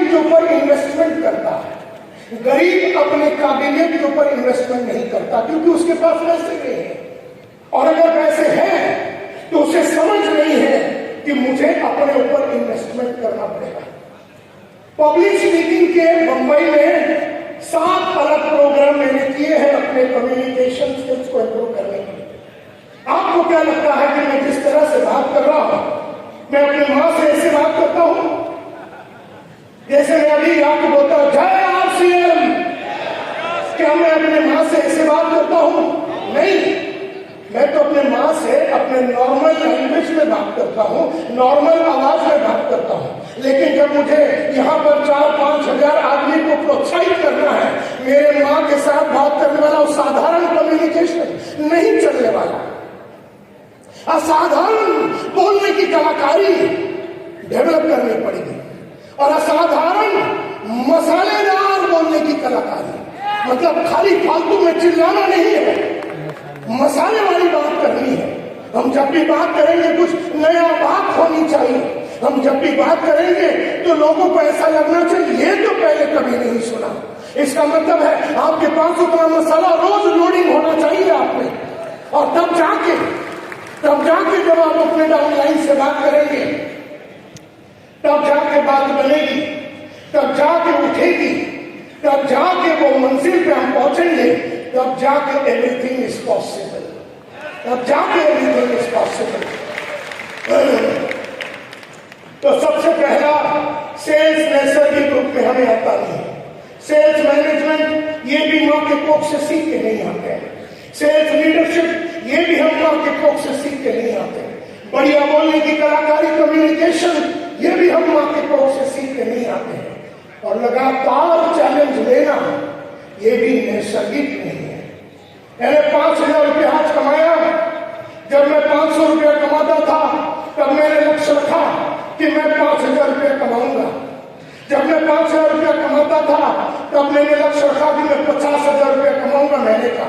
के ऊपर इन्वेस्टमेंट करता है। गरीब अपने काबिलियत के ऊपर इन्वेस्टमेंट नहीं करता, क्योंकि उसके पास पैसे नहीं है, और अगर पैसे हैं तो उसे समझ नहीं है कि मुझे अपने ऊपर इन्वेस्टमेंट करना पड़ेगा। पब्लिक स्पीकिंग के बंबई में 7 अलग प्रोग्राम मैंने किए हैं अपने कम्युनिकेशन स्किल्स को इंप्रूव करने के लिए। आपको क्या लगता है कि मैं जिस तरह से बात कर रहा हूं, मैं अपनी मां से ऐसे बात करता हूं जैसे मैं अभी आपको बोलता हूं जय आरसीएम? क्या मैं अपने मां से ऐसे बात करता हूं? नहीं, मैं तो अपने मां से अपने नॉर्मल लैंग्वेज में बात करता हूं, नॉर्मल आवाज में बात करता हूं। लेकिन जब मुझे यहाँ पर 4-5 हजार आदमी को प्रोत्साहित करना है, मेरे मां के साथ बात करने वाला वो साधारण कम्युनिकेशन नहीं चलने वाला। असाधारण बोलने की कलाकारी डेवलप करनी पड़ेगी, और असाधारण मसालेदार बोलने की कलाकारी, मतलब खाली फालतू में चिल्लाना नहीं है, मसाले वाली बात करनी है। हम जब भी बात करेंगे कुछ नया बात होनी चाहिए। हम जब भी बात करेंगे तो लोगों को ऐसा लगना चाहिए ये तो पहले कभी नहीं सुना। इसका मतलब है आपके पास उतना मसाला रोज लोडिंग होना चाहिए आप में, और तब जाके जब आप अपने डाउनलाइन से बात करेंगे, तब जाके बात बनेगी, तब जाके उठेगी, तब जाके वो मंजिल पे हम पहुंचेंगे, तब जाके एवरीथिंग इज पॉसिबल, तब जाके एवरीथिंग इज पॉसिबल। तो सबसे पहला सेल्स नैसर्गिक रूप में हमें आता नहीं है। सेल्स मैनेजमेंट ये भी मां के कोख से सीख के नहीं आते हैं। सेल्स लीडरशिप ये भी हम मां के कोख से सीख के नहीं आते हैं। बढ़िया बोलने की कलाकारी, कम्युनिकेशन, ये भी हम मां के कोख से सीख के नहीं आते हैं। और लगातार चैलेंज लेना ये भी नैसर्गिक नहीं है। मैंने 5,000 रुपया आज कमाया। जब मैं 500 रुपया कमाता था तब मैंने लक्ष्य रखा कि मैं 5,000 रुपया कमाऊंगा। जब मैं 5,000 रुपया कमाता था तब मैंने लक्ष्य रखा कि मैं 50,000 रुपया कमाऊंगा महीने का।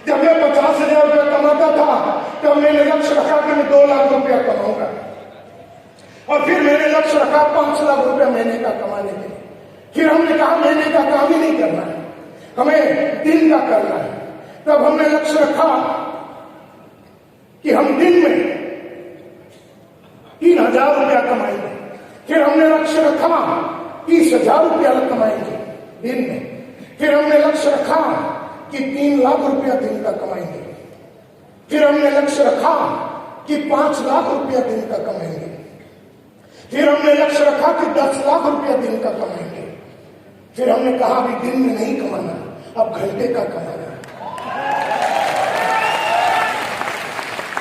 जब मैं 50,000 रुपया कमाता था तब मैंने लक्ष्य रखा कि मैं 2 लाख रुपया कमाऊंगा, और फिर मैंने लक्ष्य रखा 5 लाख रुपया महीने का कमाने के लिए। फिर हमने कहा महीने का काम ही नहीं करना है, हमें दिन का करना है। तब हमने लक्ष्य रखा कि हम दिन में 3,000 रुपया कमाएंगे। फिर हमने लक्ष्य रखा 30,000 रुपया कमाएंगे दिन में। फिर हमने लक्ष्य रखा कि 3 लाख रुपया दिन का कमाएंगे। फिर हमने लक्ष्य रखा कि 5 लाख रुपया दिन का कमाएंगे। फिर हमने लक्ष्य रखा कि 10 लाख रुपया दिन का कमाएंगे। फिर हमने कहा अभी दिन में नहीं कमाना, अब घंटे का कमाना।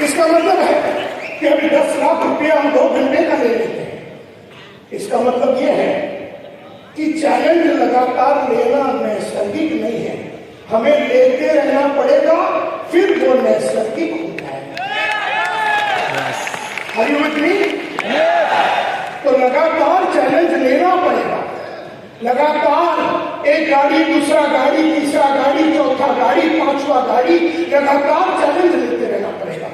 इसका मतलब है कि अभी 10 लाख रुपया हम 2 घंटे का ले लेते हैं। इसका मतलब यह है कि चैलेंज लगातार लेना नैसर्गिक नहीं है, हमें लेते रहना पड़ेगा, फिर वो नैसर्गिक होता है। Are you with me? तो लगातार चैलेंज लेना पड़ेगा। लगातार एक गाड़ी, दूसरा गाड़ी, तीसरा गाड़ी, चौथा गाड़ी, 5वां गाड़ी, लगातार चैलेंज लेते रहना पड़ेगा।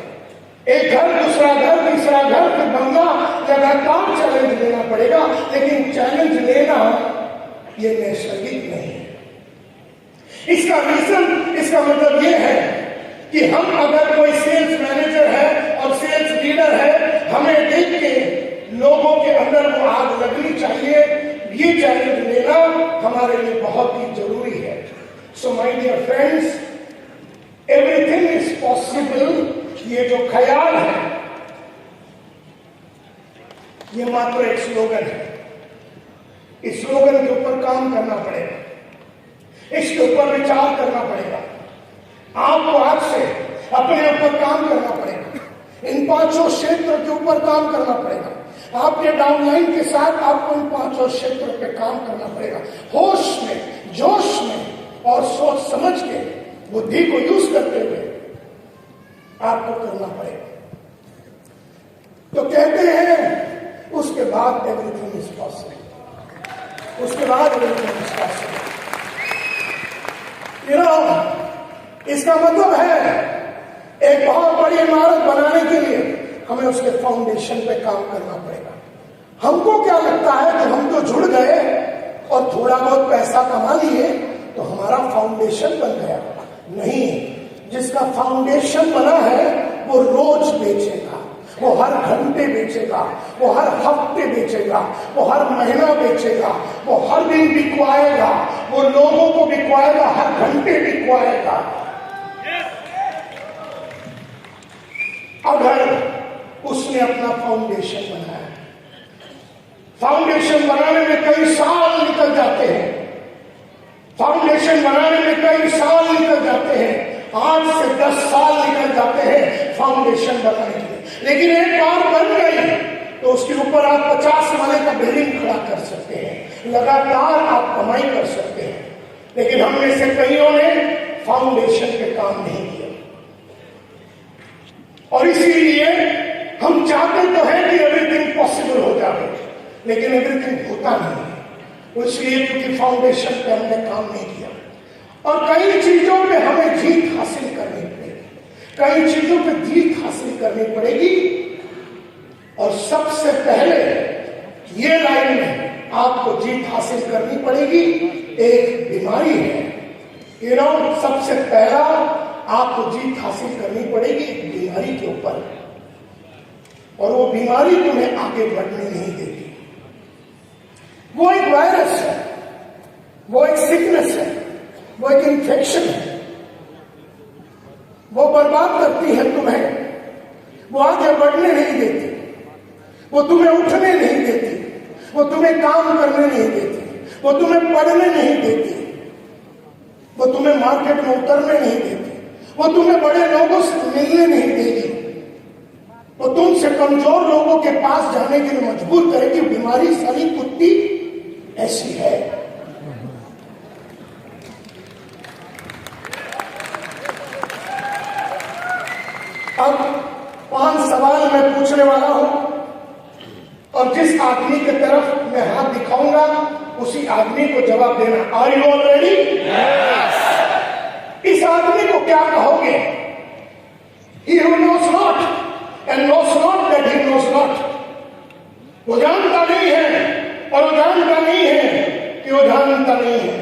एक घर, दूसरा घर, तीसरा घर, फिर बंगला, लगातार चैलेंज लेना पड़ेगा। लेकिन चैलेंज लेना ये नैसर्गिक नहीं है। इसका रीजन, इसका मतलब ये है कि हम अगर कोई सेल्स मैनेजर है और सेल्स लीडर है, हमें देख के लोगों के अंदर वो आग लगनी चाहिए। ये चैलेंज लेना हमारे लिए बहुत ही जरूरी है। So my dear friends, everything is possible, ये जो ख्याल है ये मात्र एक स्लोगन है। इस स्लोगन के ऊपर काम करना पड़ेगा, इसके ऊपर विचार करना पड़ेगा। आपको आज से अपने ऊपर काम करना पड़ेगा, इन 5 क्षेत्र के ऊपर काम करना पड़ेगा। आपके डाउनलाइन के साथ आपको इन 5 क्षेत्र पे काम करना पड़ेगा। होश में, जोश में और सोच समझ के, बुद्धि को यूज करते हुए आपको करना पड़ेगा। तो कहते हैं उसके बाद एवरीथिंग इज पॉसिबल, उसके बाद एवरीथिंग इज पॉसिबल। इसका मतलब है एक बहुत बड़ी इमारत बनाने के लिए हमें उसके फाउंडेशन पे काम करना पड़ेगा। हमको क्या लगता है कि हम तो जुड़ गए थोड़ा बहुत पैसा कमा लिए तो हमारा फाउंडेशन बन गया। नहीं, जिसका फाउंडेशन बना है वो रोज बेचेगा, वो हर घंटे बेचेगा, वो हर हफ्ते बेचेगा, वो हर महीना बेचेगा, वो हर दिन बिकवाएगा, वो लोगों को बिकवाएगा, हर घंटे बिकवाएगा। अगर उसने अपना फाउंडेशन बनाया, फाउंडेशन बनाने में कई साल निकल जाते हैं, फाउंडेशन बनाने में कई साल निकल जाते हैं, 8 से 10 साल निकल जाते हैं फाउंडेशन बनाने के लिए। लेकिन एक बार बन गई तो उसके ऊपर आप 50 माले का बिल्डिंग खड़ा कर सकते हैं, लगातार आप कमाई कर सकते हैं। लेकिन हम में से कईयों ने फाउंडेशन पे काम नहीं किया, और इसीलिए हम चाहते तो हैं कि एवरीथिंग पॉसिबल हो जाए, लेकिन एवरीथिंग होता नहीं है। इसलिए क्योंकि फाउंडेशन पे हमने काम नहीं किया। और कई चीजों पे हमें जीत हासिल करनी पड़ेगी, कई चीजों पे जीत हासिल करनी पड़ेगी। और सबसे पहले ये लाइन में आपको जीत हासिल करनी पड़ेगी, एक बीमारी है। सबसे पहला आपको जीत हासिल करनी पड़ेगी एक बीमारी के ऊपर, और वो बीमारी तुम्हें आगे बढ़ने नहीं देती। वो एक वायरस है, वो एक सिकनेस है, वो एक इन्फेक्शन है, वो बर्बाद करती है तुम्हें, वो आगे बढ़ने नहीं देती, वो तुम्हें उठने नहीं देती, वो तुम्हें काम करने नहीं देती, वो तुम्हें पढ़ने नहीं देती, वो तुम्हें मार्केट में उतरने नहीं देती, वो तुम्हें बड़े लोगों से मिलने नहीं देगी, वो तुमसे कमजोर लोगों के पास जाने के लिए मजबूर करेगी। बीमारी सारी कुत्ती ऐसी है। अब 5 सवाल मैं पूछने वाला हूं, और जिस आदमी की तरफ मैं हाथ दिखाऊंगा उसी आदमी को जवाब देना। Are you all ready? इस आदमी को क्या कहोगे? He who knows not and knows not that he knows not. वो जानता नहीं है और वो जानता नहीं है कि वो जानता नहीं है।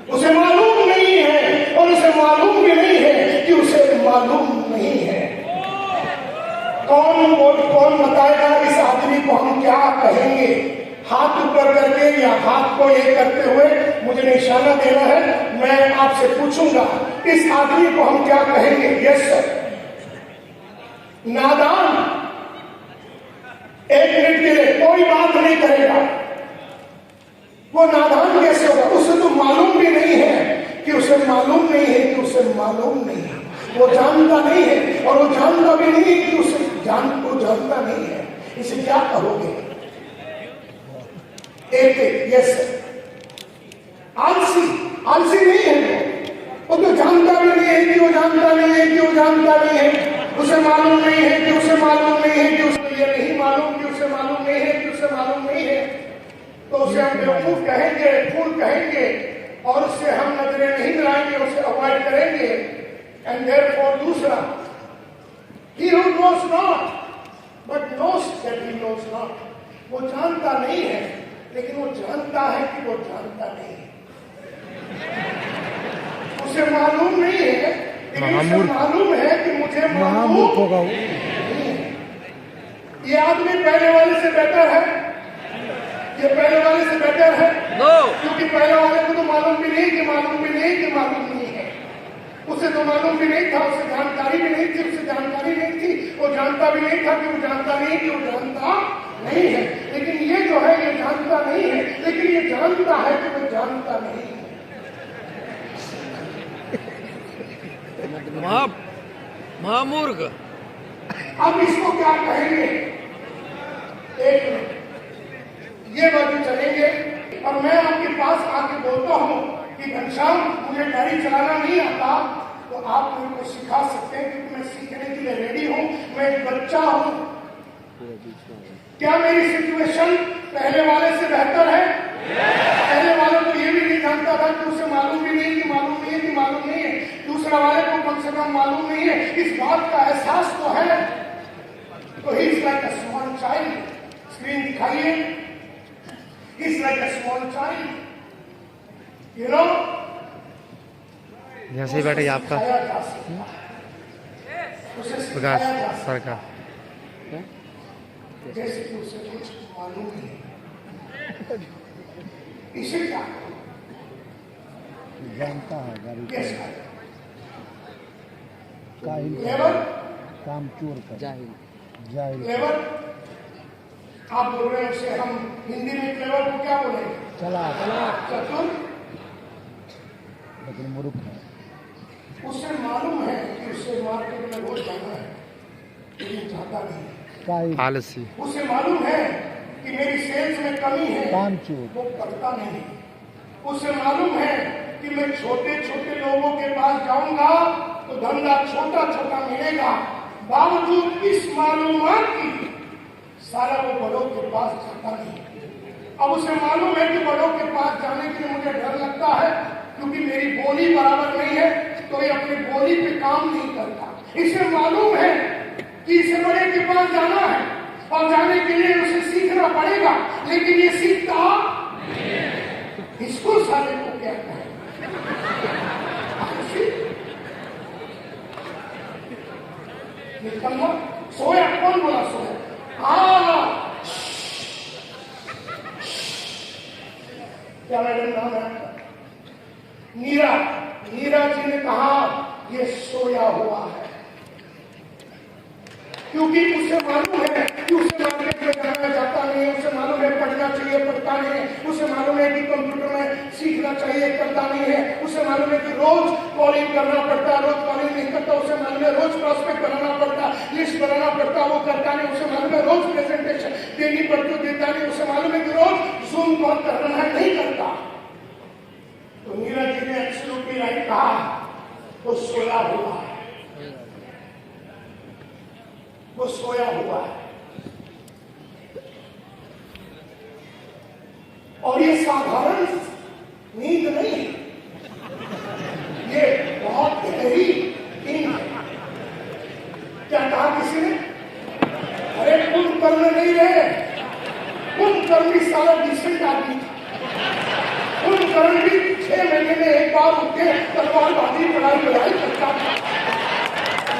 उसे मालूम नहीं है और उसे मालूम भी नहीं है कि उसे मालूम नहीं है। कौन बताएगा इस आदमी को हम क्या कहेंगे? हाथ ऊपर करके या हाथ को ये करते हुए मुझे निशाना देना है। मैं आपसे पूछूंगा इस आदमी को हम क्या कहेंगे? Yes sir. नादान, 1 मिनट के लिए कोई बात नहीं करेगा। वो नादान कैसे होगा? उसे तो मालूम भी नहीं है कि उसे मालूम नहीं है कि उसे मालूम नहीं है। वो जानता नहीं है और वो जानता भी नहीं कि उसे जानता नहीं है। इसे क्या कहोगे? एक यस आलसी नहीं है वो तो जानता भी नहीं है कि वो जानता नहीं है कि वो जानता नहीं है। उसे मालूम नहीं है कि उसे मालूम नहीं है कि उसे ये नहीं मालूम कि उसे मालूम नहीं है कि उसे मालूम नहीं है। तो उसे हम बेवकूफ कहेंगे, फूल कहेंगे, और उससे हम नजरें नहीं मिलाएंगे, उसे अवॉइड करेंगे। एंड देयरफॉर दूसरा, he who knows not but knows that he knows not, वो जानता नहीं है लेकिन वो जानता है कि वो जानता नहीं है। उसे मालूम नहीं है लेकिन उसे मालूम है कि मुझे मालूम नहीं है। ये आदमी पहले वाले से बेटर है, ये पहले वाले से बेटर है क्योंकि पहले वाले को तो मालूम भी नहीं कि मालूम भी नहीं कि मालूम नहीं है। उसे तो मालूम भी नहीं था, उसे जानकारी भी नहीं थी, उसे जानकारी नहीं थी, वो जानता भी नहीं था कि वो जानता नहीं कि वो जानता नहीं है। लेकिन ये जो है ये जानता नहीं है लेकिन ये जानता है कि वो जानता नहीं है। महामूर्ख। अब इसको क्या कहेंगे? एक मिनट, ये बातें चलेंगे और मैं आपके पास आके बोलता हूं कि घनश्याम मुझे गाड़ी चलाना नहीं आता, तो आप मेरे को सिखा सकते हैं क्योंकि मैं सीखने के लिए रेडी हूं। मैं एक बच्चा हूं। क्या मेरी सिचुएशन पहले वाले से बेहतर है? पहले वाले को ये भी नहीं जानता था कि उसे मालूम भी नहीं कि मालूम नहीं है कि मालूम नहीं है। दूसरा वाले को कम से कम मालूम नहीं है, इस बात का एहसास तो है। तो he is like a small child. Screen दिखाइए। He is like a small child. You know जैसे ही बैठे आपका विकास सर का जैसे कि उसे कुछ मालूम नहीं, इसे क्या जानता है गाड़ी लेबर काम चोर का जाहिल जाहिल लेबर आप बोल रहे हैं उसे हम हिंदी में लेबर को क्या बोलेंगे? चला चतुर। लेकिन मूर्ख है। उसे मालूम है कि उसे मार्केट में रोज जाना है, लेकिन जाता नहीं। काई आलसी उसे मालूम है कि मेरी सेल्स में कमी है, काम चोर वो करता नहीं। उसे मालूम है कि मैं छोटे छोटे लोगों के पास जाऊंगा तो धंधा छोटा छोटा मिलेगा। बावजूद इस मालूमात की सारा वो बड़ों के पास जाता नहीं। अब उसे मालूम है कि बड़ों के पास जाने के लिए मुझे डर लगता है, क्योंकि मेरी बोली बराबर नहीं है, तो ये अपनी बोली पे काम नहीं करता। इसे मालूम है कि इसे बड़े के पास जाना है और जाने के लिए उसे सीखना पड़ेगा, लेकिन ये सीखता इसको साले को क्या कहें? निकलना सोया, कौन बोला सोया? क्या मैडम नाम है? नीरा। नीरा जी ने कहा ये सोया हुआ है, क्योंकि उसे मालूम है कि उसे मार्केट में जाना जाता नहीं है, उसे मालूम है पढ़ना चाहिए पढ़ता नहीं है, उसे मालूम है कि कंप्यूटर में सीखना चाहिए करता नहीं है, उसे मालूम है कि रोज कॉलिंग करना पड़ता है, रोज कॉलिंग नहीं करता, उसे मालूम है रोज प्रॉस्पेक्ट बनाना पड़ता, लिस्ट बनाना पड़ता, वो करता नहीं, उसे मालूम है रोज प्रेजेंटेशन देनी पड़ती, देता नहीं, उसे मालूम है कि रोज जूम कॉल करना है, नहीं करता। तो नीरज जी ने एब्सोल्युटली राइट कहा, वो सोया हुआ है, वो सोया हुआ है। और ये साधारण नींद नहीं है, ये बहुत गहरी नींद है। क्या कहा किसी ने? अरे कुंभकर्ण नहीं रहे, कुंभकर्ण सारा डिसेंट आदमी था। कुंभकर्ण भी 6 महीने में एक बार उठ के तलवारबाजी लड़ाई करता था।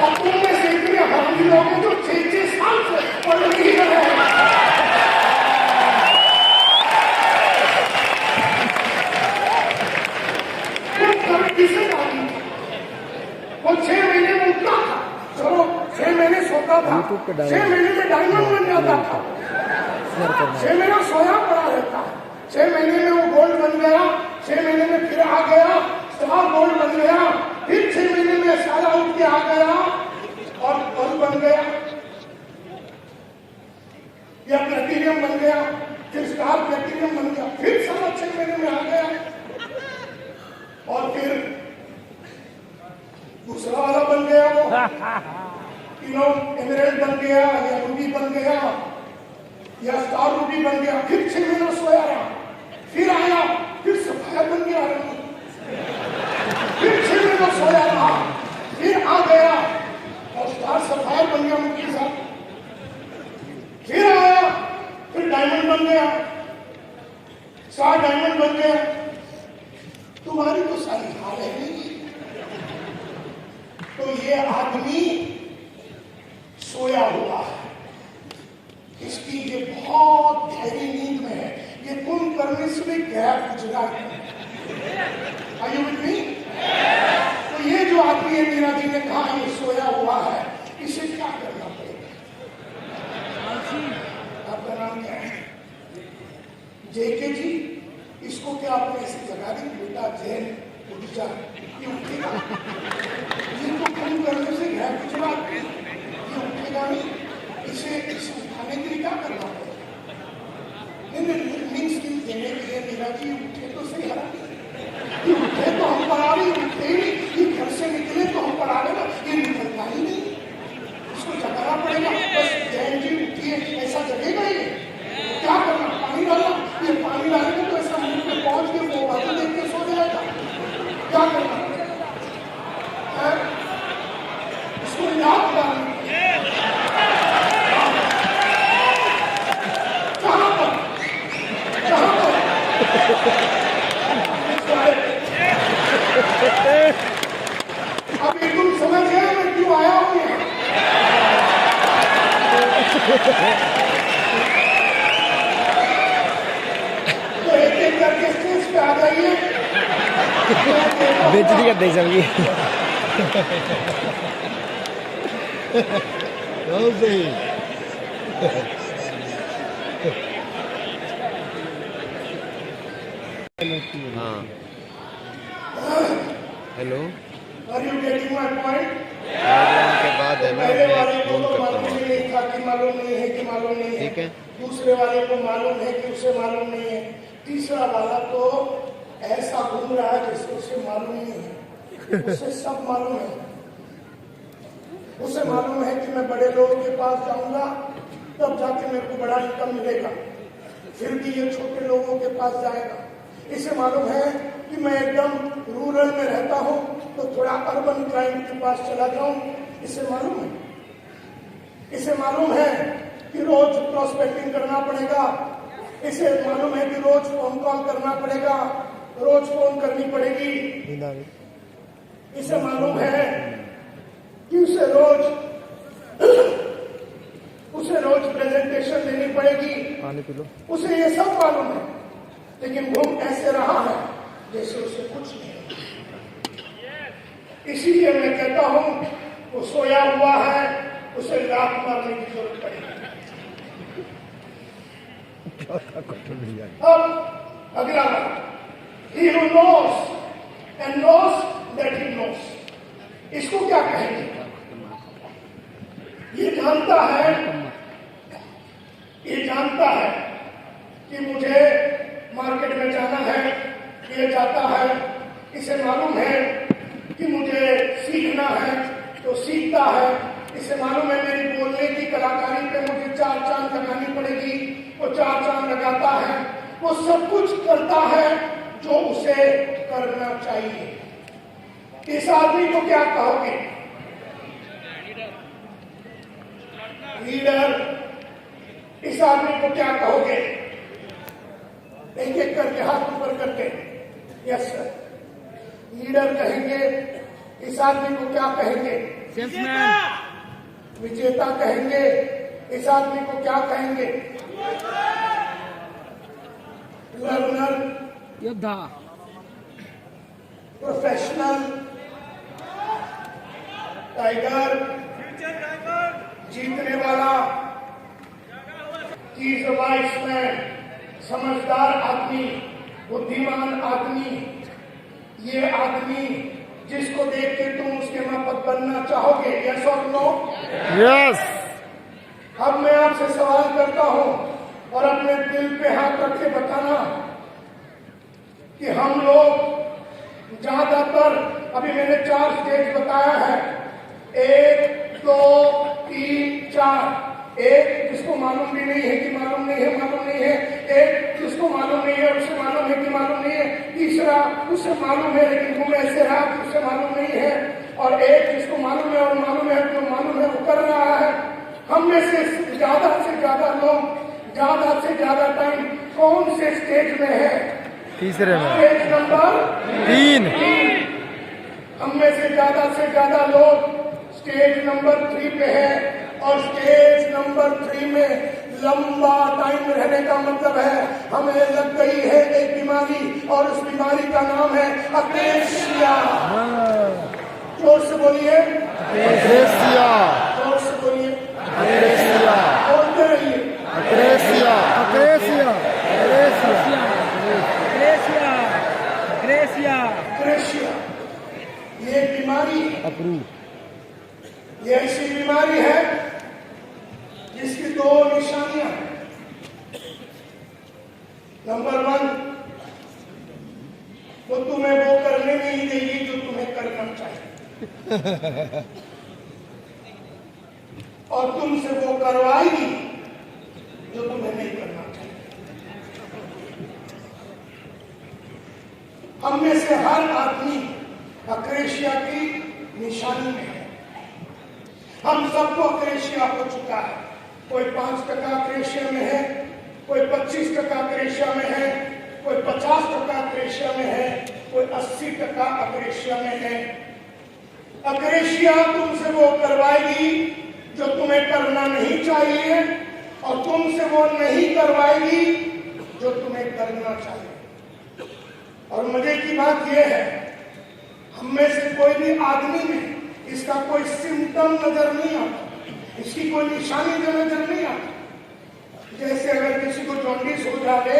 और तुम में से इतने हरामी लोग हैं जो 6-6 साल से पढ़ रही है। वो 6 महीने में उठता था, चलो 6 महीने सोता था, 6 महीने में डायमंड बन जाता था, 6 महीने सोया पड़ा रहता, 6 महीने में वो गोल्ड बन गया, 6 महीने में फिर आ गया, स्टार गोल्ड बन गया, फिर 6 महीने में सारा उठ के आ गया और गोल्ड बन गया, या प्लेटिनियम बन गया, फिर स्टार प्लेटिनियम बन गया, फिर सारा 6 महीने में आ गया, और फिर दूसरा वाला बन गया, वो एमराल्ड बन गया, या रूबी बन गया, या स्टार रूबी बन गया, फिर 6 महीना सोया रहा, फिर आया, फिर सफायर बन गया, फिर 6 महीना सोया रहा, फिर आ गया और स्टार सफायर बन गया मुझके साथ, फिर आया, फिर डायमंड बन गया, स्टार डायमंड बन गया। तुम्हारी तो सारी हाल है नहीं। तो ये आदमी सोया हुआ है, इसकी ये बहुत गहरी नींद में है, ये कुंभकर्ण से भी गैर गुजरा है। Are you with me? तो ये जो आदमी है, मीरा जी ने कहा ये सोया हुआ है, इसे क्या करना पड़ेगा? आपका नाम क्या है? जेके जी। इसको क्या आपने ऐसी जगह दी, बेटा जैन उठ जा, ये उठेगा? ये तो कम करने से गैर गुजरा, ये उठेगा नहीं, इसे उठाने के लिए क्या करना पड़ेगा? मीन्स देने के लिए मीरा जी उठे तो सही हरा, ये उठे तो हम पढ़ा रहे, उठे ही नहीं, ये घर से निकले तो हम पढ़ा रहे ना, ये निकलता ही नहीं, इसको जगाना पड़ेगा। बस जैन जी उठिए, ऐसा जगेगा ये? क्या करना? पानी डालना? ये पानी डालेंगे तो ऐसा मुंह पे पहुंच के वो बातें देख के सो जाएगा। क्या करना? इसको याद डालना कहाँ पर? अभी तुम समझ गए मैं क्यों आया हूं यहाँ? तो एक एक करके स्टेज पे आ जाइए। बेइज्जती कर देगी सबकी। हाँ hello Are you getting my point? के बाद है ना पहले वाले मैं को फोन तो करता मालूम हूँ। ही नहीं था कि मालूम नहीं है कि मालूम नहीं है। ठीक है। दूसरे वाले को मालूम है कि उसे मालूम नहीं है। तीसरा वाला तो ऐसा घूम रहा है जिसको उसे मालूम ही नहीं है। उसे सब मालूम है। उसे मालूम है कि मैं बड़े लोगों के पास जाऊंगा तब जाके मेरे को बड़ा इनकम मिलेगा, फिर भी ये छोटे लोगों के पास जाएगा। इसे मालूम है कि मैं एकदम रूरल में रहता हूँ तो थोड़ा अर्बन क्राइम के पास चला जाऊं। इसे मालूम है, इसे मालूम है कि रोज प्रोस्पेक्टिंग करना पड़ेगा। इसे मालूम है कि रोज फोन कॉल करना पड़ेगा, रोज फोन करनी पड़ेगी। इसे मालूम है कि उसे रोज प्रेजेंटेशन देनी पड़ेगी। पानी पी लो। उसे ये सब मालूम है, लेकिन घूम ऐसे रहा है जैसे उसे कुछ नहीं। इसीलिए मैं कहता हूं वो सोया हुआ है, उसे लात मारने की जरूरत पड़ेगी। अब अगला he who knows and knows that he knows, इसको क्या कहेंगे? ये जानता है कि मुझे मार्केट में जाना है, ये जाता है। इसे मालूम है कि मुझे सीखना है तो सीखता है। इसे मालूम है मेरी बोलने की कलाकारी पे मुझे 4 चांद लगानी पड़ेगी, वो 4 चांद लगाता है। वो सब कुछ करता है जो उसे करना चाहिए। इस आदमी को क्या कहोगे? लीडर। इस आदमी को क्या कहोगे? एक एक करके हाथ ऊपर करके यस सर। लीडर कहेंगे। इस आदमी को क्या कहेंगे? विजेता कहेंगे। इस आदमी को क्या कहेंगे? लर्नर, योद्धा, प्रोफेशनल, टाइगर, जीतने वाला, चीज वाइस मैन, समझदार आदमी, बुद्धिमान आदमी, ये आदमी जिसको देख के तुम उसके माफक बनना चाहोगे। यस और नो? यस। अब मैं आपसे सवाल करता हूं और अपने दिल पे हाथ रख के बताना कि हम लोग ज्यादातर, अभी मैंने 4 स्टेज बताया है, 1 2 3 4। एक जिसको मालूम भी नहीं है कि मालूम नहीं है, मालूम नहीं है। एक जिसको मालूम नहीं है उसे मालूम है कि मालूम नहीं है। तीसरा उसे मालूम है लेकिन वो ऐसे रहा कि उसे मालूम नहीं है। और एक जिसको मालूम है और मालूम है जो मालूम है वो कर रहा है। हम में से ज्यादा लोग ज्यादा से ज्यादा टाइम कौन से स्टेज में है? तीसरे में। Stage number 3। हम में से ज्यादा लोग स्टेज नंबर 3 पे है। और स्टेज नंबर 3 में लंबा टाइम रहने का मतलब है हमें लग गई है एक बीमारी, और उस बीमारी का नाम है अक्रेशिया। जोर से बोलिए। अक्रेशिया। जोर से बोलिए। अक्रेशिया। बोलते रहिए। अक्रेशिया। अक्रेशिया। अक्रेशिया ये बीमारी, ये ऐसी बीमारी है जिसकी 2 निशानियां हैं। नंबर 1, वो तुम्हें वो करने नहीं देगी जो तुम्हें करना चाहिए, और तुमसे वो करवाएगी जो तुम्हें नहीं करना चाहिए। हम में से हर आदमी अक्रेशिया की निशानी में है। हम सबको अक्रेशिया हो चुका है। कोई 5% अक्रेशिया में है, कोई 25% अक्रेशिया में है, कोई 50% अक्रेशिया में है, 80% अक्रेशिया में है। अक्रेशिया तुमसे वो करवाएगी जो तुम्हें करना नहीं चाहिए, और तुमसे वो नहीं करवाएगी जो तुम्हें करना चाहिए। और मजे की बात यह है, हम में से कोई भी आदमी में इसका कोई सिम्टम नजर नहीं आता, इसकी कोई निशानी जो नजर नहीं आती। जैसे अगर किसी को जॉन्डिस हो जाए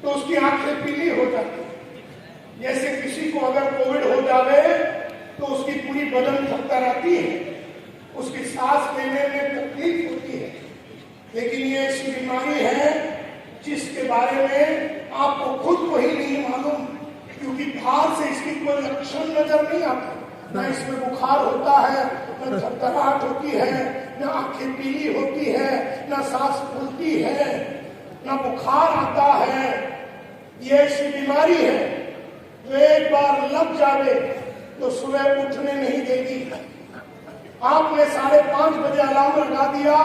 तो उसकी आंखें पीली हो जाती है। जैसे किसी को अगर कोविड हो जाए तो उसकी पूरी बदन थरथराती है, उसकी सांस लेने में तकलीफ होती है। लेकिन ये ऐसी बीमारी है जिसके बारे में आपको खुद को ही नहीं मालूम, क्योंकि बाहर से इसकी कोई लक्षण नजर नहीं आता। न इसमें बुखार होता है, न थरथराहट होती है, न आंखें पीली होती है, न सांस फूलती है, न बुखार आता है। ये ऐसी बीमारी है जो एक बार लग जावे तो सुबह उठने नहीं देगी। आपने 5:30 बजे अलार्म लगा दिया,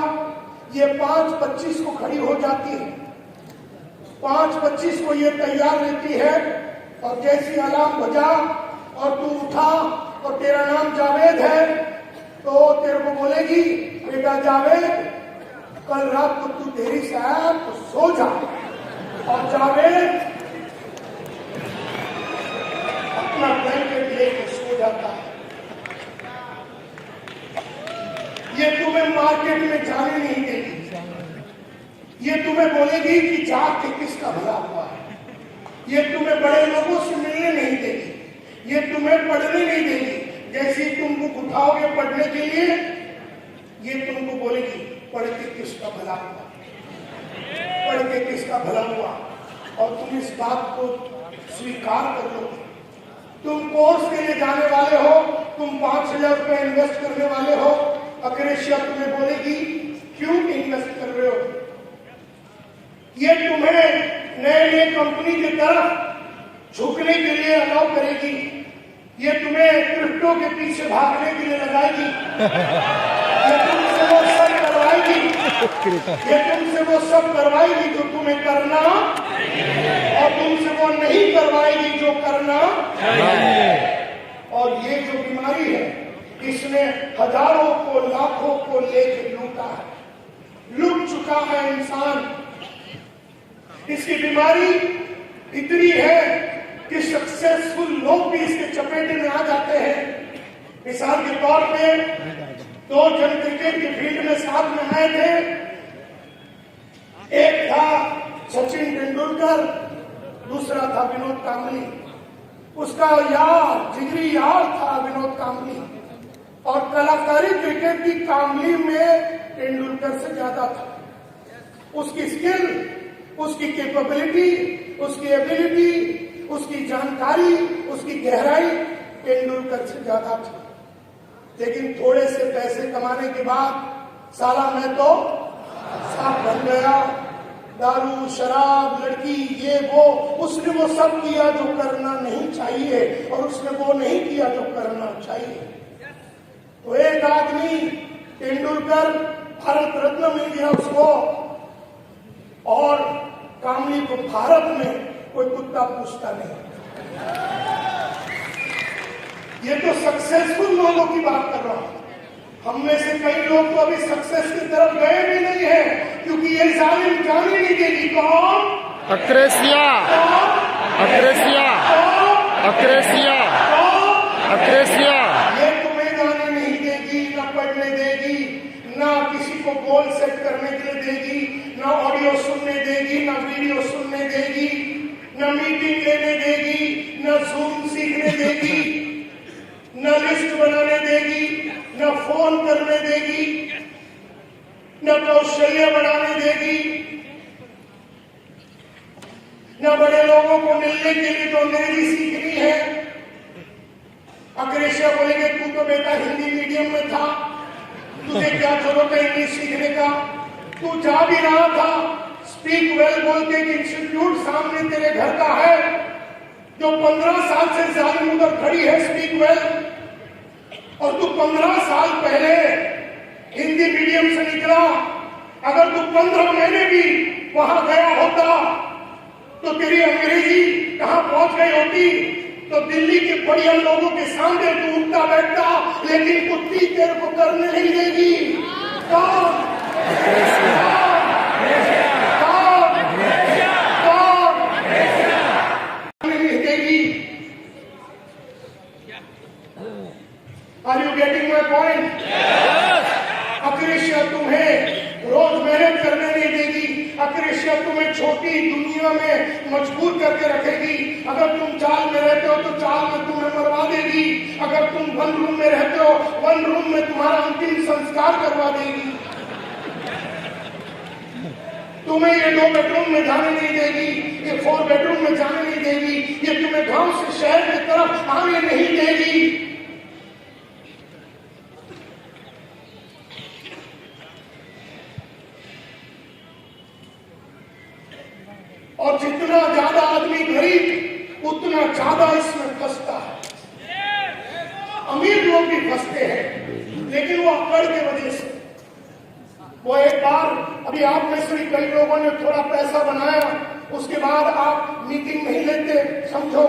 ये 5:25 को खड़ी हो जाती है। 5:25 को ये तैयार रहती है, और जैसी अलार्म बजा और तू उठा और तेरा नाम जावेद है तो तेरे को बोलेगी, बेटा जावेद कल रात को तू देरी से आया तो सो जा। और जावेद अपना ब्लैंकेट लेके सो जाता है। ये तुम्हें मार्केट में जाने नहीं देगी। ये तुम्हें बोलेगी कि जाके किसका भला हुआ है। ये तुम्हें बड़े लोगों से मिलने नहीं देगी। ये तुम्हें पढ़ने नहीं देगी। जैसे ही तुम बुक उठाओगे पढ़ने के लिए, ये तुमको बोलेगी पढ़ के किसका भला हुआ, पढ़ के किसका भला हुआ। और तुम इस बात को स्वीकार कर लोगे। तुम कोर्स के लिए जाने वाले हो, तुम 5,000 रुपए इन्वेस्ट करने वाले हो, अक्रेशिया तुम्हें बोलेगी क्यों इन्वेस्ट कर रहे हो। ये तुम्हें नए नए कंपनी की तरफ झुकने के लिए अलाउ करेगी। ये तुम्हें क्रिप्टो के पीछे भागने के लिए लगाएगी। ये तुमसे वो सब करवाएगी, ये तुमसे वो सब करवाएगी जो तुम्हें करना, और तुमसे वो नहीं करवाएगी जो करना। और ये जो बीमारी है, इसने हजारों को लाखों को लेकर लूटा है, लूट चुका है इंसान। इसकी बीमारी इतनी है कि सक्सेसफुल लोग भी इसके चपेटे में आ जाते हैं। मिसाल के तौर पे 2 जन क्रिकेट के फील्ड में साथ में आए थे। एक था सचिन तेंदुलकर, दूसरा था विनोद कांबली। उसका यार, जिगरी यार था विनोद कांबली, और कलाकारी क्रिकेट की कांबली में तेंदुलकर से ज्यादा था। उसकी स्किल, उसकी कैपेबिलिटी, उसकी एबिलिटी, उसकी जानकारी, उसकी गहराई तेंदुलकर से ज्यादा थी। लेकिन थोड़े से पैसे कमाने के बाद साला मैं तो साफ बन गया। दारू, शराब, लड़की, ये वो, उसने वो सब किया जो करना नहीं चाहिए, और उसने वो नहीं किया जो करना चाहिए। तो एक आदमी तेंदुलकर भारत रत्न मिल गया उसको, और कामली को भारत में कोई कुत्ता पूछता नहीं। ये तो सक्सेसफुल लोगों की बात कर रहा हूं। हम में से कई लोग तो अभी सक्सेस की तरफ गए भी नहीं है, क्योंकि ये जालिम जाने नहीं देगी। कौन? अक्रेशिया, अक्रेशिया, अक्रेशिया, अक्रेशिया। ये तुम्हें जाने नहीं देगी, ना पढ़ने देगी, ना किसी को गोल सेट करने के लिए देगी, ना ऑडियो सुनने देगी, ना वीडियो सुनने देगी, ना मीटिंग लेने देगी, ना जूम सीखने देगी, ना लिस्ट बनाने देगी, ना फोन करने देगी, ना कौशल्य बढ़ाने देगी, ना बड़े लोगों को मिलने के लिए तो अंग्रेजी सीखनी है। अक्रेशिया बोलेंगे तू तो बेटा हिंदी मीडियम में था, तुझे क्या जरूरत है इंग्लिश सीखने का। तू जा भी रहा था, स्पीक वेल बोल के इंस्टीट्यूट सामने तेरे घर का है, जो 15 साल से जालिम उधर खड़ी है स्पीक वेल, और तू 15 साल पहले हिंदी मीडियम से निकला। अगर तू 15 महीने भी वहां गया होता तो तेरी अंग्रेजी कहां पहुंच गई होती। तो दिल्ली के बढ़िया लोगों के सामने तू उठता बैठता, लेकिन कुत्ती तेरे को करने नहीं देगी। कौन? नहीं देगी। Are you getting my point? Akrasia तुम्हें रोज मेहनत करने नहीं देगी। अक्रेशिया तुम्हें छोटी दुनिया में मजबूर करके रखेगी। अगर तुम चाल में रहते हो तो चाल में तुम्हें मरवा देगी। अगर तुम वन रूम में रहते हो, वन रूम में तुम्हारा अंतिम संस्कार करवा देगी। तुम्हें ये 2 बेडरूम में जाने नहीं देगी, ये 4 बेडरूम में जाने नहीं देगी, ये तुम्हें गांव से शहर की तरफ आने नहीं देगी। और जितना ज्यादा आदमी गरीब, उतना ज्यादा इसमें फंसता है। अमीर लोग भी फंसते हैं, लेकिन वो अकड़ के वजह से। वो एक बार, अभी आप में से कई लोगों ने थोड़ा पैसा बनाया, उसके बाद आप मीटिंग नहीं लेते, समझो।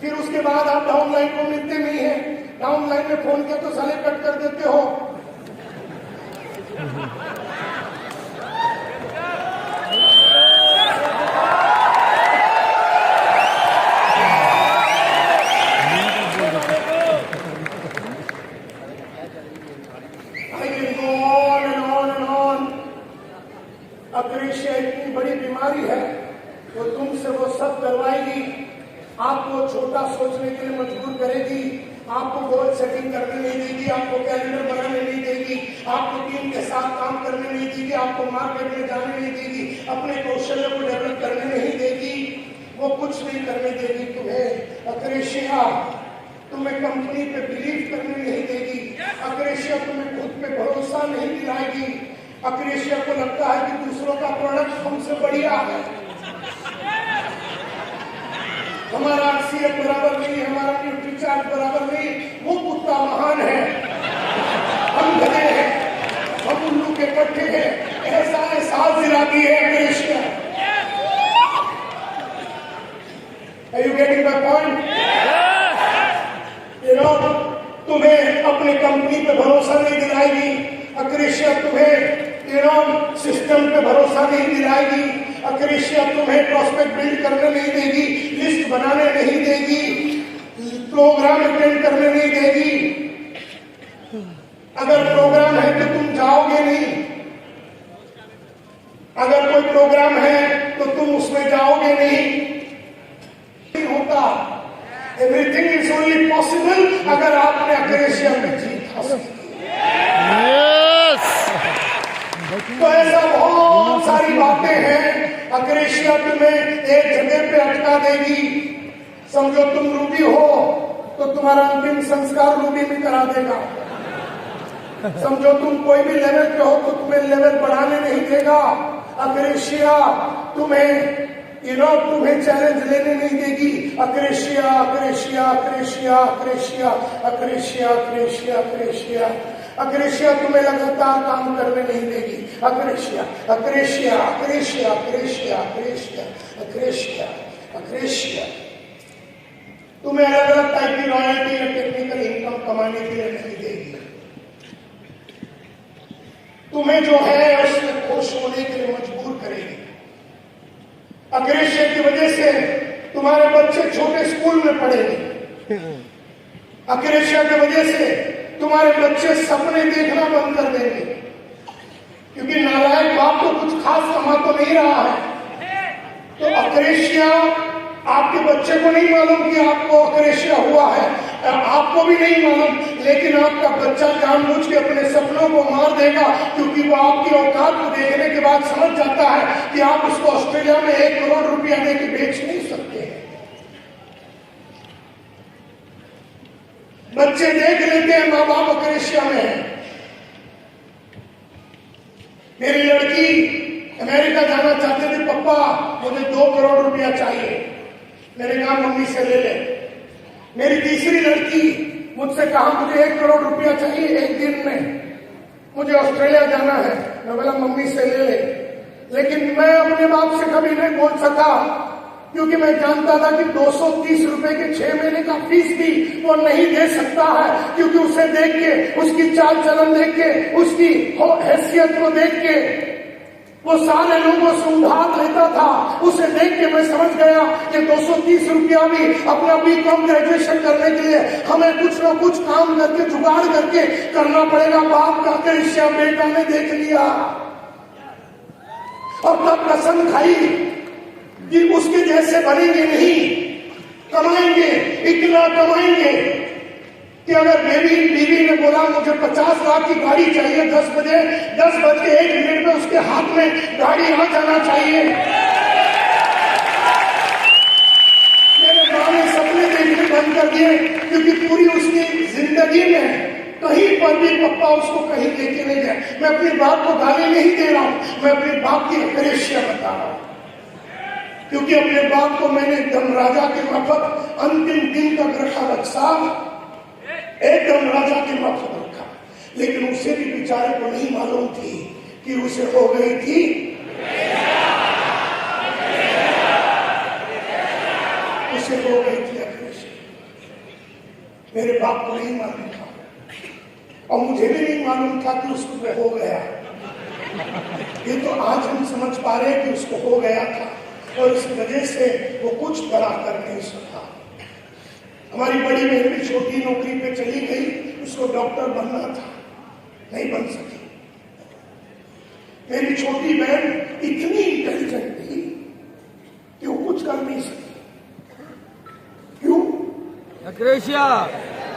फिर उसके बाद आप डाउनलाइन को मिलते नहीं है। डाउनलाइन में फोन किया तो साले कट कर देते हो। अक्रेशिया इतनी बड़ी बीमारी है तो तुमसे वो सब करवाएगी। आपको छोटा सोचने के लिए मजबूर करेगी। आपको गोल सेटिंग करने नहीं देगी। आपको कैलेंडर बनाने नहीं देगी। आपको टीम के साथ काम करने नहीं देगी। आपको मार्केट में जाने नहीं देगी। अपने कौशल्य को डेवलप करने नहीं देगी। वो कुछ नहीं करने देगी तुम्हें। अक्रेशिया तुम्हें कंपनी पे बिलीव करने नहीं देगी। अक्रेशिया तुम्हें खुद पे भरोसा नहीं दिलाएगी। अक्रेशिया को लगता है कि दूसरों का प्रोडक्ट हमसे बढ़िया है। हमारा RCF बराबर नहीं, हमारा न्यूट्री चार्ज बराबर नहीं, वो कुत्ता महान है, हम गधे हैं, हम उल्लू के पट्टे हैं। ऐसा एहसास दिलाती है अक्रेशिया। Are you getting my point? You know, तुम्हें अपनी कंपनी पे भरोसा नहीं दिलाएगी। अक्रेशिया तुम्हें सिस्टम पे भरोसा नहीं दिलाएगी। अक्रेशिया तुम्हें प्रोस्पेक्ट बिल्ड करने नहीं देगी, लिस्ट बनाने नहीं देगी, प्रोग्राम अटेंड करने नहीं देगी। अगर प्रोग्राम है तो तुम जाओगे नहीं। अगर कोई प्रोग्राम है तो तुम उसमें जाओगे नहीं होता। एवरीथिंग इज ओनली पॉसिबल अगर आपने अक्रेशिया में जीत हासिल की। तो ऐसा बहुत सारी बातें हैं। अक्रेशिया तुम्हें एक जगह पे अटका देगी। समझो तुम रूबी हो तो तुम्हारा अंतिम संस्कार रूबी में करा देगा। समझो तुम कोई भी लेवल पे हो तो तुम्हें लेवल बढ़ाने नहीं देगा। अक्रेशिया तुम्हें तुम्हें चैलेंज लेने नहीं देगी। अक्रेशिया अक्रेशिया अक्रेशिया अक्रेशिया अक्रेशिया अक्रेशिया अक्रेशिया अक्रेशिया तुम्हें लगातार काम करने नहीं देगी। अक्रेशिया अक्रेशिया अक्रेशिया अक्रेशिया अक्रेशिया अक्रेशिया अक्रेशिया तुम्हें अलग अलग टाइप की रॉयल्टी या टेक्निकल इनकम कमाने के लिए नहीं देगी। तुम्हें जो है उसमें खुश होने के लिए मजबूर करेगी। अक्रेशिया की वजह से तुम्हारे बच्चे छोटे स्कूल में पढ़ेंगे। अक्रेशिया की वजह से तुम्हारे बच्चे सपने देखना बंद कर देंगे, क्योंकि नालायक बाप तो कुछ खास कमा तो नहीं रहा है। तो अक्रेशिया आपके बच्चे को नहीं मालूम कि आपको अक्रेशिया हुआ है, आपको भी नहीं मालूम, लेकिन आपका बच्चा जानबूझ के अपने सपनों को मार देगा, क्योंकि वो आपकी औकात को देखने के बाद समझ जाता है कि आप उसको ऑस्ट्रेलिया में 1 करोड़ रुपया देके बेच नहीं सकते हैं। बच्चे देख लेते हैं माँ बाप अक्रेशिया में है। मेरी लड़की अमेरिका जाना चाहते थे, पापा मुझे 2 करोड़ रुपया चाहिए। मैंने कहा मम्मी से ले ले। मेरी तीसरी लड़की मुझसे कहा मुझे 1 करोड़ रुपया चाहिए 1 दिन में, मुझे ऑस्ट्रेलिया जाना है। मैं बोला मम्मी से ले ले। लेकिन मैं अपने बाप से कभी नहीं बोल सका क्योंकि मैं जानता था कि 230 रुपए के 6 महीने का फीस भी वो नहीं दे सकता है, क्योंकि उसे देख के, उसकी चाल चलन देख के, उसकी हैसियत को देख के वो सारे लोगों से उधार लेता था। उसे देख के मैं समझ गया कि 230 रुपया भी अपना बीकॉम ग्रेजुएशन करने के लिए हमें कुछ न कुछ काम करके, जुगाड़ करके करना पड़ेगा। बाप का करिश्या बेटा ने देख लिया और तब कसम खाई कि उसके जैसे बनेंगे नहीं, कमाएंगे, इतना कमाएंगे कि अगर बीवी ने बोला मुझे 50 लाख की गाड़ी चाहिए 10 बज के 1 मिनट में उसके हाथ में गाड़ी आ जाना चाहिए। मेरे माँ ने सपने देखने बंद कर दिए, क्योंकि पूरी उसकी जिंदगी में कहीं पर भी पप्पा उसको कहीं लेके नहीं गए। मैं अपने बाप को गाली नहीं दे रहा हूं, मैं अपने बाप की करिश्या बता रहा हूं, क्योंकि अपने बाप को मैंने एकदम राजा के माफक अंतिम दिन तक रखा, रक्षा एकदम राजा के माफक रखा। लेकिन उसे भी बेचारे को नहीं मालूम थी कि उसे हो गई थी अग्रेशन। मेरे बाप को नहीं मालूम था और मुझे भी नहीं मालूम था कि उसको हो गया। ये तो आज हम समझ पा रहे हैं कि उसको हो गया था और इस वजह से वो कुछ बड़ा कर नहीं सका। हमारी बड़ी बहन भी छोटी नौकरी पे चली गई, उसको डॉक्टर बनना था, नहीं बन सकी। मेरी छोटी बहन इतनी इंटेलिजेंट थी कि वो कुछ कर नहीं सकी। क्यों? अग्रेसिया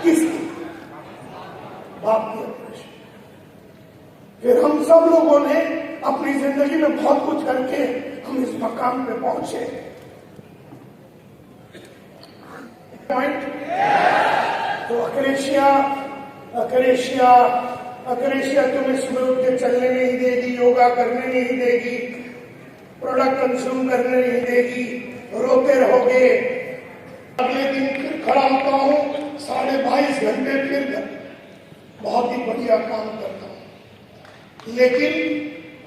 किसकी? बाप की अग्रेशन। फिर हम सब लोगों ने अपनी जिंदगी में बहुत कुछ करके हम इस मकाम पे पहुंचे। पॉइंट तो अग्रेसिया तुम्हें सुबह उठ के चलने नहीं देगी, योगा करने नहीं देगी, प्रोडक्ट कंज्यूम करने नहीं देगी, रोते रहोगे। अगले दिन फिर खड़ा होता हूं 22.5 घंटे, फिर बहुत ही बढ़िया काम करता हूं। लेकिन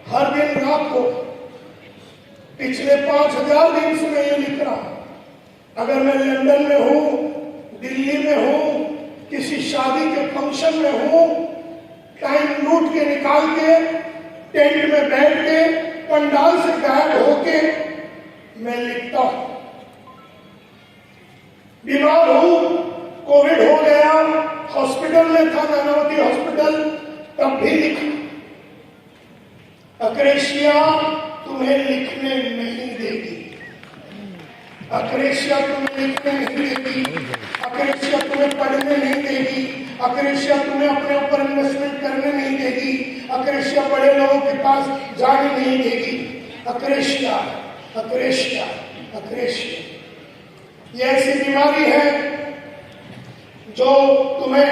हर दिन रात को पिछले 5000 दिन से मैं ये लिख रहा हूं, अगर मैं लंदन में हूं, दिल्ली में हूं, किसी शादी के फंक्शन में हूं, टाइम लूट के निकाल के टेंट में बैठ के पंडाल से गायब होके मैं लिखता हूं। बीमार हूं, कोविड हो गया, हॉस्पिटल में था, नानावती हॉस्पिटल, तब भी लिखा। अग्रेसिया तुम्हें लिखने नहीं देगी, अग्रेसिया तुम्हें लिखने नहीं देगी, अग्रेसिया तुम्हें पढ़ने नहीं देगी, अग्रेसिया तुम्हें अपने ऊपर इन्वेस्टमेंट करने नहीं देगी, अग्रेसिया बड़े लोगों के पास जाने नहीं देगी। अग्रेसिया अग्रेसिया अग्रेसिया ये ऐसी बीमारी है जो तुम्हें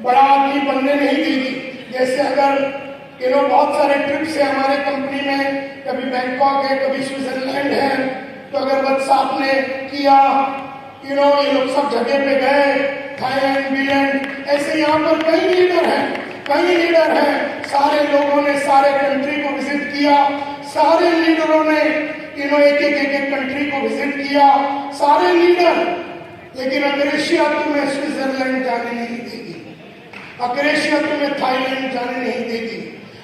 बड़ा आदमी बनने नहीं देगी। जैसे अगर बहुत सारे ट्रिप्स है हमारे कंपनी में, कभी बैंकॉक है, कभी स्विट्जरलैंड है, तो अगर व्हाट्सएप ने किया, ये लोग सब जगह पे गए, थाईलैंड, इंग्लैंड, ऐसे यहाँ पर कई लीडर हैं, सारे लोगों ने सारे कंट्री को विजिट किया, सारे लीडरों ने एक कंट्री को विजिट किया, सारे लीडर। लेकिन अग्रेसिया तुम्हें स्विट्जरलैंड जाने नहीं देगी, अग्रेसिया तुम्हें थाईलैंड जाने नहीं देगी,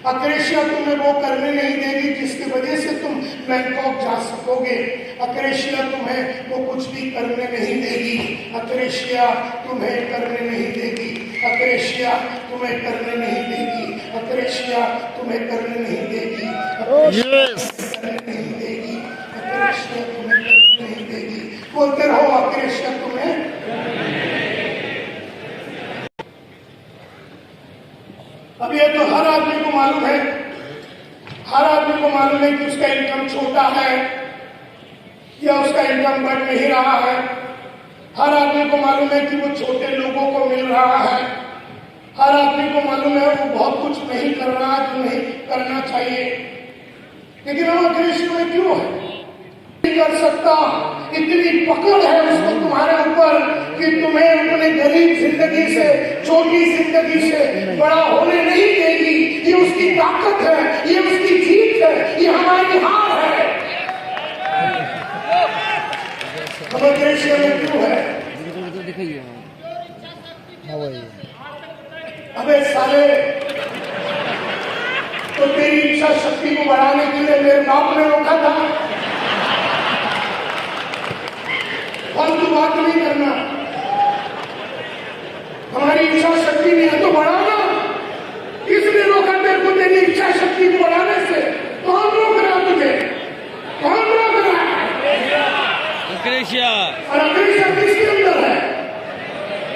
अग्रेसिया तुम्हें वो करने नहीं देगी जिसकी वजह से तुम बैंकॉक जा सकोगे। अग्रेसिया तुम्हें वो कुछ भी करने नहीं देगी, अग्रेसिया तुम्हें करने नहीं देगी, अग्रेसिया तुम्हें करने नहीं देगी, अग्रेसिया तुम्हें करने नहीं देगी, करने नहीं देगी, अग्रेसिया तुम्हें करने नहीं देगी। बोलते रहो अग्रेसिया तुम्हें। अब ये तो हर आदमी को मालूम है, हर आदमी को मालूम है कि उसका इनकम छोटा है या उसका इनकम बढ़ नहीं रहा है। हर आदमी को मालूम है कि वो छोटे लोगों को मिल रहा है। हर आदमी को मालूम है वो बहुत कुछ नहीं कर रहा जो नहीं करना चाहिए। लेकिन वो अग्रेसिव में क्यों है? नहीं कर सकता, इतनी पकड़ है उसको तुम्हारे ऊपर कि तुम्हें अपने गरीब जिंदगी से, छोटी जिंदगी से बड़ा होने नहीं देगी। ये उसकी ताकत है, ये उसकी जीत है, ये हमारी हार है। हमारे क्रेशिया में क्यों है? दिखाइए। हाँ वही अबे साले, तो तेरी इच्छा शक्ति को बढ़ाने के लिए मेरे बाप ने रोका था। फालतू बात नहीं करना। हमारी इच्छा शक्ति नहीं है तो बढ़ाना। किसने रोका तेरे को तेरी इच्छा शक्ति को बढ़ाने से? कौन रोक रहा तुझे? कौन रोक रहा है? अक्रेशिया। और अक्रेशिया किसके अंदर है?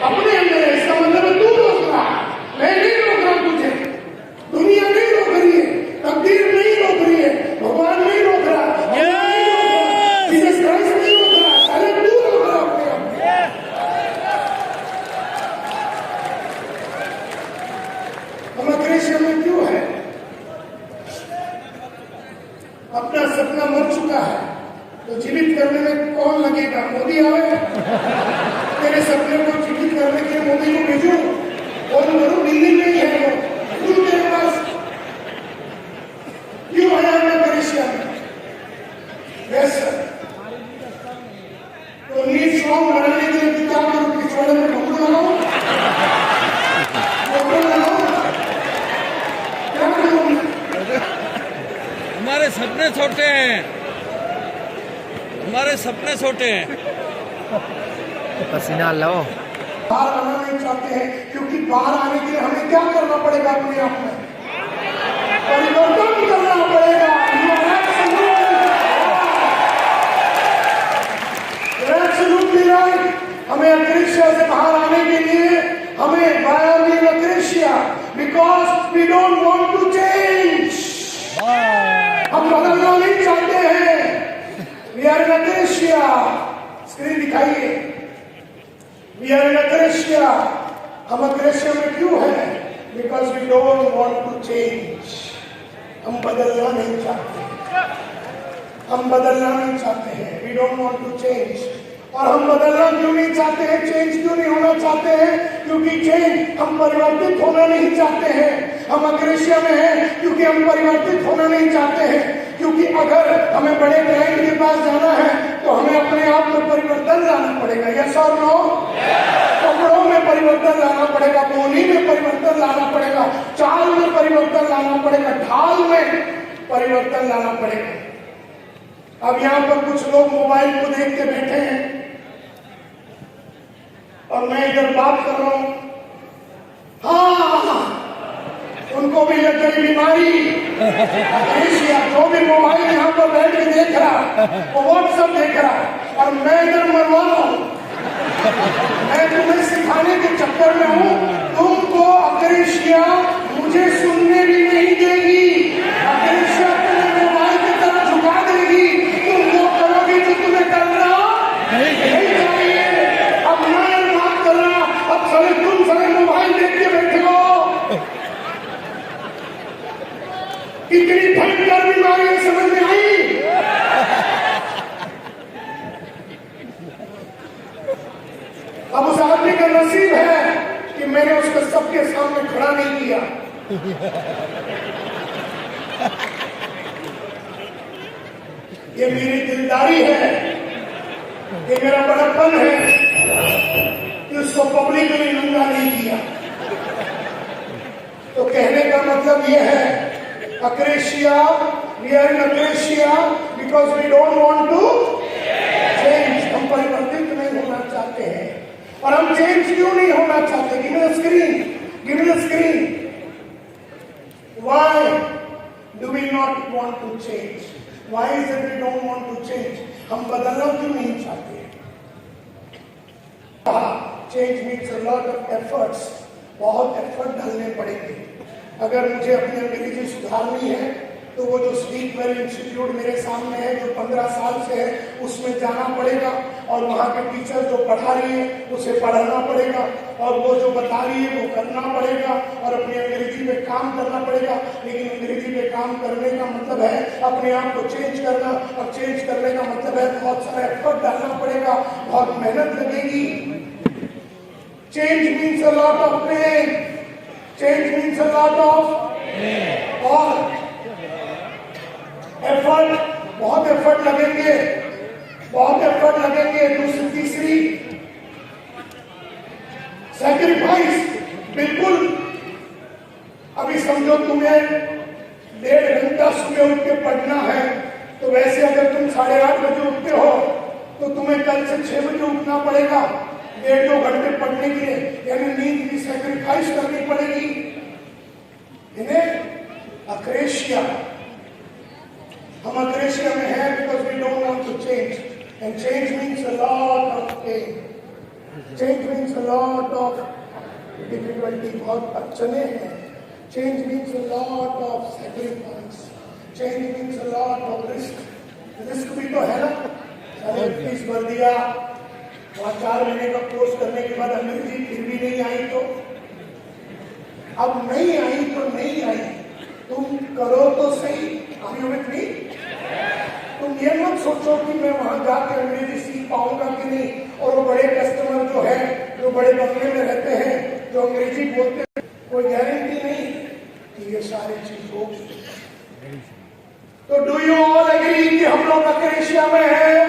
अपने अंदर है। इसका मतलब है तू रोक रहा है। मैं नहीं रोक रहा तुझे। दुनिया नहीं रोक रही है, तकदीर नहीं रोक रही है, भगवान नहीं रोक रहा, जीसस क्राइस्ट नहीं रोक रहा, अरे तू रोक रहा अपने आप को। हम अक्रेशिया में क्यों है? अपना सपना मर चुका है तो जीवित करने में कौन लगेगा? मोदी आवे? तेरे सपने को जीवित करने के लिए मोदी को भेजो और करो। दिल्ली में ही है वो, तू तेरे पास क्यों आया मैं क्रेशिया में? Yes sir. तो नींद स्ट्रॉन्ग बनाने के लिए क्या करूं? पिछवाड़े में ढोकू लगाओ, क्या करूं? हमारे सपने छोटे हैं, हमारे सपने छोटे हैं। पसीना लो। बाहर आना नहीं चाहते हैं क्योंकि बाहर आने के लिए हमें क्या करना पड़ेगा? अपने आप में परिवर्तन करना पड़ेगा। हमें अक्रेशिया से बाहर आने के लिए हमें akrasia because we don't want to change. हम बदलना नहीं चाहते हैं। We are in akrasia. Screen दिखाइए। We are in akrasia. हम अक्रेशिया में क्यों है? Because we don't want to change. हम बदलना नहीं चाहते। हम बदलना नहीं चाहते हैं। We don't want to change. और हम बदलना क्यों नहीं चाहते हैं? चेंज क्यों नहीं होना चाहते हैं? क्योंकि चेंज हम परिवर्तित होना नहीं चाहते हैं। हम अक्रेशिया में हैं क्योंकि हम परिवर्तित होना नहीं चाहते हैं। क्योंकि अगर हमें बड़े क्लाइंट के पास जाना है तो हमें अपने आप में परिवर्तन लाना पड़ेगा। यस और नो? कपड़ों में परिवर्तन लाना पड़ेगा, बोली में परिवर्तन लाना पड़ेगा, चाल में परिवर्तन लाना पड़ेगा, ढाल में परिवर्तन लाना पड़ेगा। अब यहाँ पर कुछ लोग मोबाइल को देख के बैठे हैं और मैं इधर बात कर रहा हूं। हाँ, उनको भी लग गई बीमारी। जो भी मोबाइल यहाँ पर बैठ के देख रहा, वो व्हाट्सएप देख रहा और मैं इधर मरवा रहा हूं। मैं तुम्हें सिखाने के चक्कर में हूं। तुमको अक्रेशिया मुझे सुनने भी नहीं देगी। अक्रेशिया तुम्हें मोबाइल की तरह झुका देगी। तुम वो करोगी जो तुम्हें करना नहीं चाहिए। अब मैं बात कर रहा, अब सारे तुम सारे मोबाइल देख के बैठे हो। इतनी भयंकर बीमारी है, समझ में आई? अब उस आदमी का नसीब है कि मैंने उसको सबके सामने खड़ा नहीं किया। ये मेरी दिलदारी है, ये मेरा बड़प्पन है कि उसको पब्लिकली नंगा नहीं किया। तो कहने का मतलब ये है, akrasia, we are in akrasia because we don't want to change. हम परिवर्तित नहीं होना चाहते हैं। और हम चेंज क्यों नहीं होना चाहते? Give me the screen, give me the screen. Why do we not want to change? Why is it we don't want to change? हम बदलना क्यों नहीं चाहते? Change means a lot of efforts. बहुत एफर्ट डालने पड़ेंगे। अगर मुझे अपनी अंग्रेजी सुधारनी है तो वो जो स्पीक वेल इंस्टीट्यूट मेरे सामने है, जो 15 साल से है, उसमें जाना पड़ेगा और वहाँ के टीचर जो पढ़ा रही है उसे पढ़ाना पड़ेगा और वो जो बता रही है वो करना पड़ेगा और अपनी अंग्रेजी पे काम करना पड़ेगा। लेकिन अंग्रेजी पे काम करने का मतलब है अपने आप को चेंज करना, और चेंज करने का मतलब है बहुत सारा एफर्ट डालना पड़ेगा, बहुत मेहनत लगेगी। Change means a lot of pain, change means a lot of और एफर्ट, बहुत एफर्ट लगेंगे। बहुत एफर्ट लगेंगे। तीसरी सैक्रिफाइस, बिल्कुल। अभी समझो तुम्हें 1.5 घंटा सुबह उठ के पढ़ना है, तो वैसे अगर तुम 8:30 बजे उठते हो तो तुम्हें कल से 6 बजे उठना पड़ेगा 1.5-2 घंटे पढ़ने के लिए, यानी नींद की सैक्रिफाइस करनी पड़ेगी। इन्हें अक्रेशिया, हम अक्रेशिया में हैं because we don't want to change, and change means a lot of pain, change means a lot of difficulty, बहुत अड़चने हैं। Change means a lot of sacrifice, change means a lot of risk. Risk भी तो है ना, मैंने fees भर दिया, वहां 4 महीने का कोर्स करने के बाद अंग्रेजी फिर भी नहीं आई, तो अब नहीं आई तो नहीं आई, तुम करो तो सही। Are you with me? तुम ये मत सोचो कि मैं वहां जाकर अंग्रेजी सीख पाऊंगा कि नहीं, और वो बड़े कस्टमर जो है, जो बड़े बंगले में रहते हैं, जो अंग्रेजी बोलते हैं, कोई गारंटी नहीं कि ये सारी चीज होगी। तो डू यू ऑल एग्री कि हम लोग अक्रेशिया में हैं?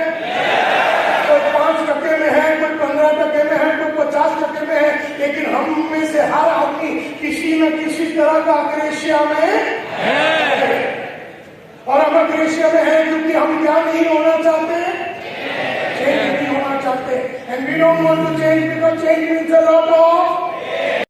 कोई 5% में है, कोई 15% में है, कोई 50% में है, लेकिन हम में से हर आदमी किसी न किसी तरह का अक्रेशिया में है। और हम अक्रेशिया में है क्योंकि हम क्या नहीं होना चाहते? चेंज नहीं होना चाहते। And we don't want to change because change means a lot of